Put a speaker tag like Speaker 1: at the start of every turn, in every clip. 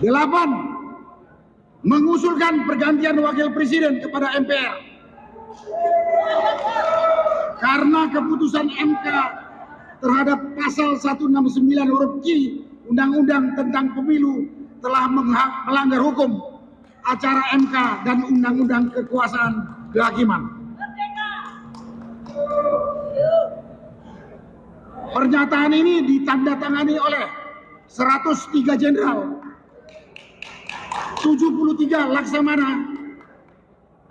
Speaker 1: 8. Mengusulkan pergantian wakil presiden kepada MPR. Karena keputusan MK terhadap pasal 169 huruf Q Undang-Undang tentang Pemilu telah melanggar hukum acara MK dan Undang-Undang Kekuasaan Kehakiman. Pernyataan ini ditandatangani oleh 103 jenderal, 73 laksamana,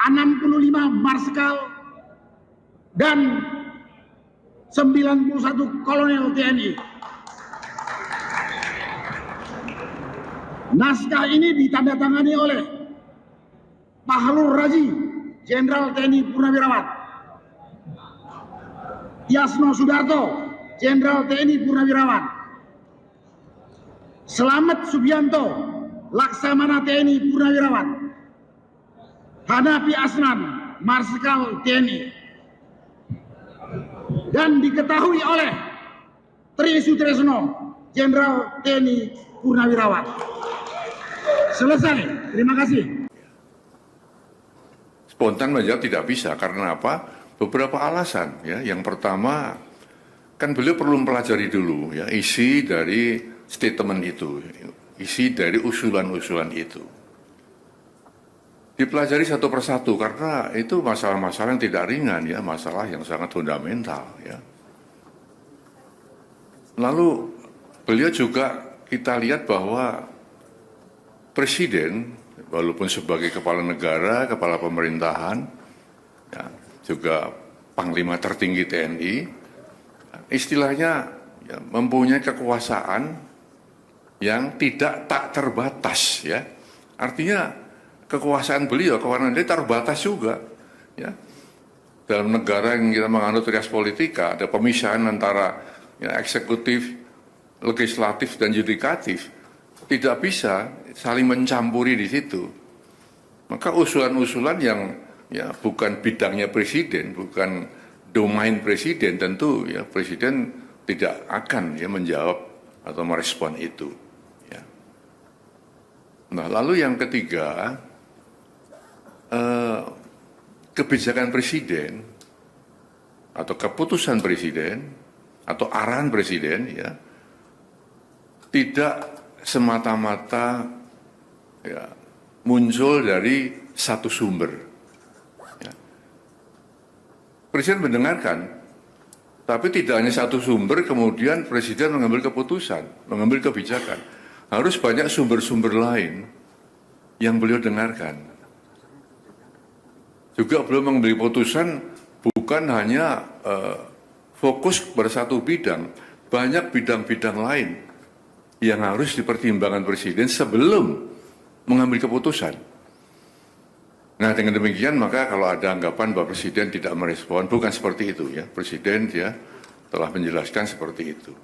Speaker 1: 65 marskal, dan 91 kolonel TNI. Naskah ini ditandatangani oleh Fahrul Razi, Jenderal TNI Purnawirawan, Yasno Sudarto, Jenderal TNI Purnawirawan, Slamet Subianto, Laksamana TNI Purnawirawan, Hanafi Asnan, Marskal TNI, dan diketahui oleh Tri Sutresno, Jenderal TNI Purnawirawan. Selesai. Terima kasih.
Speaker 2: Spontan menjawab tidak bisa karena apa? Beberapa alasan ya. Yang pertama kan beliau perlu mempelajari dulu ya isi dari statement itu, isi dari usulan-usulan itu. Dipelajari satu persatu karena itu masalah-masalah yang tidak ringan ya, masalah yang sangat fundamental ya. Lalu beliau juga kita lihat bahwa presiden walaupun sebagai kepala negara, kepala pemerintahan, ya, juga panglima tertinggi TNI, istilahnya ya, mempunyai kekuasaan yang tak terbatas ya. Artinya kekuasaan beliau, kewenangan dia terbatas juga ya. Dalam negara yang kita menganut res politika, ada pemisahan antara ya, eksekutif, legislatif dan yudikatif. Tidak bisa saling mencampuri di situ. Maka usulan-usulan yang ya bukan bidangnya presiden, bukan domain presiden, tentu ya presiden tidak akan ya menjawab atau merespon itu. Ya. Nah, lalu yang ketiga, kebijakan presiden atau keputusan presiden atau arahan presiden ya tidak semata-mata ya, muncul dari satu sumber. Ya. Presiden mendengarkan, tapi tidak hanya satu sumber, kemudian Presiden mengambil keputusan, mengambil kebijakan. Harus banyak sumber-sumber lain yang beliau dengarkan. Juga beliau mengambil keputusan bukan hanya fokus pada satu bidang, banyak bidang-bidang lain yang harus dipertimbangkan Presiden sebelum mengambil keputusan. Nah, dengan demikian maka kalau ada anggapan bahwa Presiden tidak merespon, bukan seperti itu ya. Presiden ya telah menjelaskan seperti itu.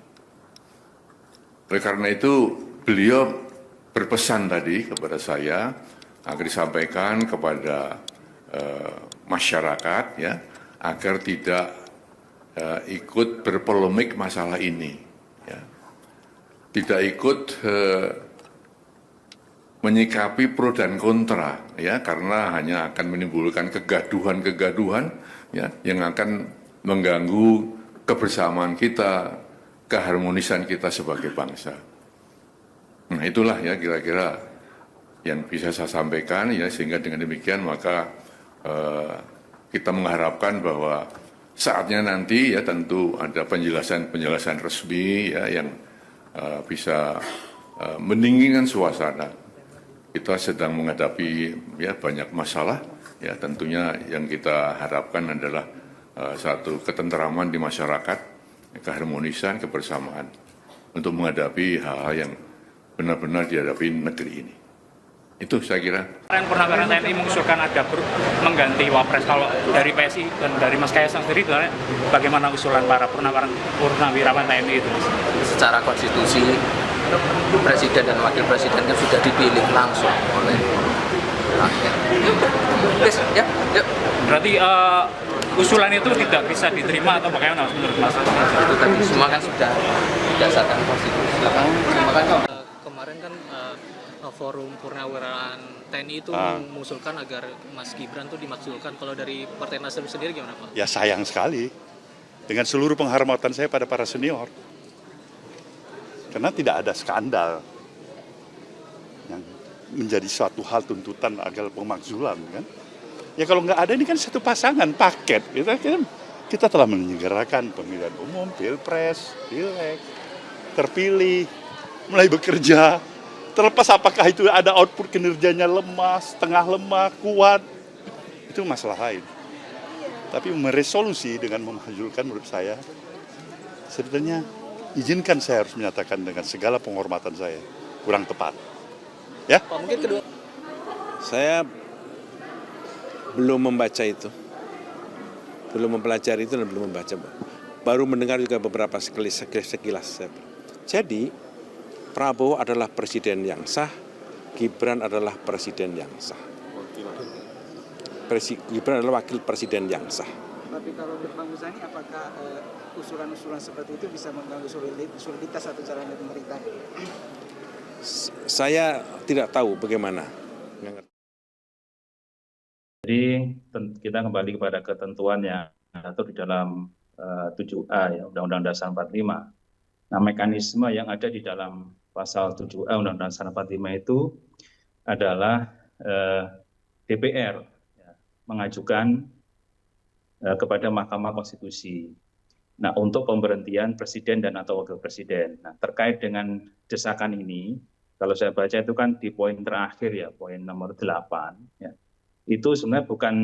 Speaker 2: Oleh karena itu beliau berpesan tadi kepada saya agar disampaikan kepada masyarakat ya agar tidak ikut berpolemik masalah ini. Ya. Tidak ikut menyikapi pro dan kontra ya karena hanya akan menimbulkan kegaduhan-kegaduhan ya yang akan mengganggu kebersamaan kita, keharmonisan kita sebagai bangsa. Nah, itulah ya kira-kira yang bisa saya sampaikan ya sehingga dengan demikian maka kita mengharapkan bahwa saatnya nanti ya tentu ada penjelasan-penjelasan resmi ya yang bisa mendinginkan suasana. Kita sedang menghadapi ya banyak masalah ya tentunya yang kita harapkan adalah satu ketenteraman di masyarakat, keharmonisan, kebersamaan untuk menghadapi hal-hal yang benar-benar dihadapi negeri ini. Itu saya kira.
Speaker 3: Purnawirawan TNI mengusulkan ada mengganti Wapres. Kalau dari PSI dan dari Mas Kaisang sendiri, bagaimana usulan para purnawirawan TNI itu?
Speaker 4: Secara konstitusi, Presiden dan Wakil Presiden kan sudah dipilih langsung oleh rakyat. Yes, ya, yuk.
Speaker 3: Berarti usulan itu tidak bisa diterima atau bagaimana menurut Mas?
Speaker 4: Itu tadi semua kan sudah berdasarkan konstitusi.
Speaker 5: Kemarin kan
Speaker 4: Forum Purnawirawan TNI itu mengusulkan agar Mas Gibran tuh dimaksudkan. Kalau dari Partai Nasdem sendiri gimana, Pak?
Speaker 5: Ya sayang sekali, dengan seluruh penghormatan saya pada para senior. Karena tidak ada skandal yang menjadi suatu hal tuntutan agar pemakzulan, kan? Ya kalau nggak ada, ini kan satu pasangan, paket. Kita telah menyelenggarakan pemilihan umum, pilpres, pileg, terpilih, mulai bekerja. Terlepas apakah itu ada output kinerjanya lemah, setengah lemah, kuat, itu masalah lain. Tapi meresolusi dengan memajulkan menurut saya, sebetulnya izinkan saya harus menyatakan dengan segala penghormatan saya, kurang tepat. Ya?
Speaker 4: Pak, mungkin kedua.
Speaker 6: Saya belum membaca itu, belum mempelajari itu dan belum membaca. Baru mendengar juga beberapa sekilas. Jadi Prabowo adalah presiden yang sah, Gibran adalah presiden yang sah. Gibran adalah wakil presiden yang sah.
Speaker 7: Tapi kalau menurut Bang Muzani, apakah usulan-usulan seperti itu bisa mengganggu soliditas atau jalannya pemerintah?
Speaker 6: Saya tidak tahu bagaimana.
Speaker 8: Jadi kita kembali kepada ketentuan yang diatur di dalam 7A ya, Undang-Undang Dasar 45. Nah, mekanisme yang ada di dalam pasal 7A Undang-Undang Dasar 45 itu adalah DPR ya, mengajukan kepada Mahkamah Konstitusi. Nah, untuk pemberhentian presiden dan atau wakil presiden. Nah, terkait dengan desakan ini, kalau saya baca itu kan di poin terakhir ya, poin nomor 8 ya. Itu sebenarnya bukan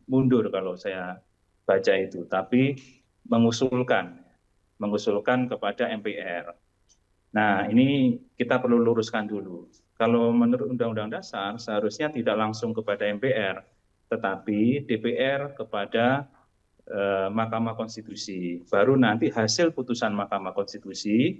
Speaker 8: mundur kalau saya baca itu, tapi mengusulkan kepada MPR. Nah, ini kita perlu luruskan dulu. Kalau menurut Undang-Undang Dasar seharusnya tidak langsung kepada MPR, tetapi DPR kepada Mahkamah Konstitusi. Baru nanti hasil putusan Mahkamah Konstitusi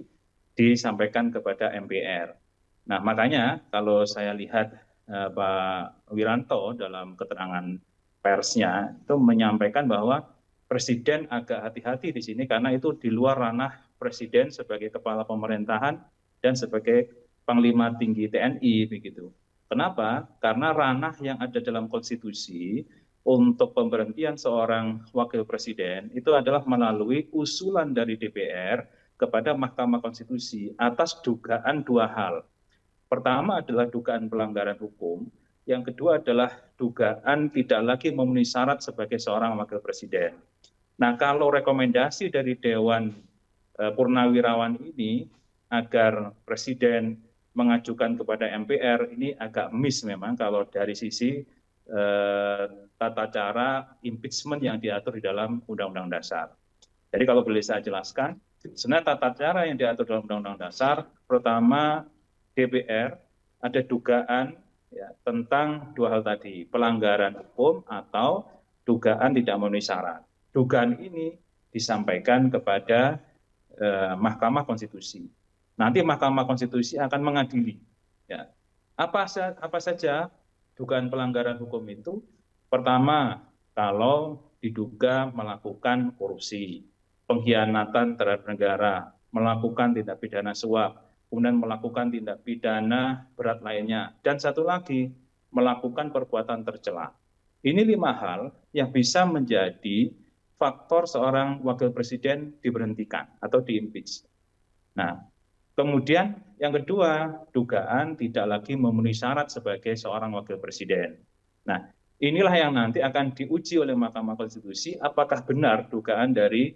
Speaker 8: disampaikan kepada MPR. Nah, makanya kalau saya lihat Pak Wiranto dalam keterangan persnya itu menyampaikan bahwa Presiden agak hati-hati di sini karena itu di luar ranah Presiden sebagai kepala pemerintahan dan sebagai Panglima Tinggi TNI begitu. Kenapa? Karena ranah yang ada dalam konstitusi untuk pemberhentian seorang wakil presiden itu adalah melalui usulan dari DPR kepada Mahkamah Konstitusi atas dugaan dua hal. Pertama adalah dugaan pelanggaran hukum, yang kedua adalah dugaan tidak lagi memenuhi syarat sebagai seorang wakil presiden. Nah, kalau rekomendasi dari Dewan Purnawirawan ini agar Presiden mengajukan kepada MPR ini agak miss memang kalau dari sisi tata cara impeachment yang diatur di dalam Undang-Undang Dasar. Jadi kalau boleh saya jelaskan, sebenarnya tata cara yang diatur dalam Undang-Undang Dasar, pertama DPR ada dugaan ya, tentang dua hal tadi, pelanggaran hukum atau dugaan tidak memenuhi syarat. Dugaan ini disampaikan kepada Mahkamah Konstitusi. Nanti Mahkamah Konstitusi akan mengadili. Ya. Apa saja dugaan pelanggaran hukum itu? Pertama, kalau diduga melakukan korupsi, pengkhianatan terhadap negara, melakukan tindak pidana suap, kemudian melakukan tindak pidana berat lainnya, dan satu lagi, melakukan perbuatan tercela. Ini 5 hal yang bisa menjadi faktor seorang wakil presiden diberhentikan atau diimpeach. Nah, kemudian yang kedua, dugaan tidak lagi memenuhi syarat sebagai seorang wakil presiden. Nah, inilah yang nanti akan diuji oleh Mahkamah Konstitusi apakah benar dugaan dari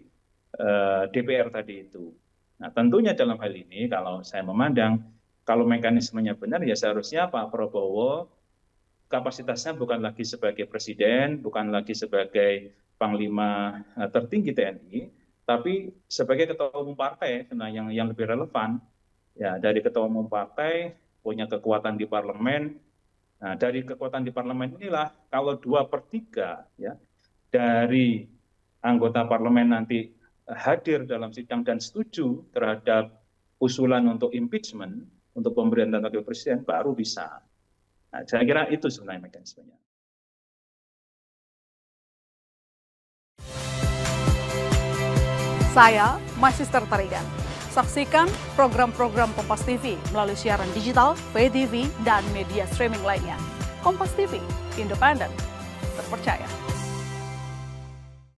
Speaker 8: DPR tadi itu. Nah, tentunya dalam hal ini kalau saya memandang, kalau mekanismenya benar ya seharusnya Pak Prabowo kapasitasnya bukan lagi sebagai presiden, bukan lagi sebagai Panglima tertinggi TNI, tapi sebagai ketua umum partai yang lebih relevan. Ya, dari ketua umum partai punya kekuatan di parlemen. Nah, dari kekuatan di parlemen inilah kalau 2/3 ya dari anggota parlemen nanti hadir dalam sidang dan setuju terhadap usulan untuk impeachment, untuk pemberhentian wakil presiden, baru bisa. Nah, saya kira itu sebenarnya mekanismenya.
Speaker 9: Saya Magister Tarigan. saksikan program-program Kompas TV melalui siaran digital, pay TV, dan media streaming lainnya. Kompas TV, independen, terpercaya.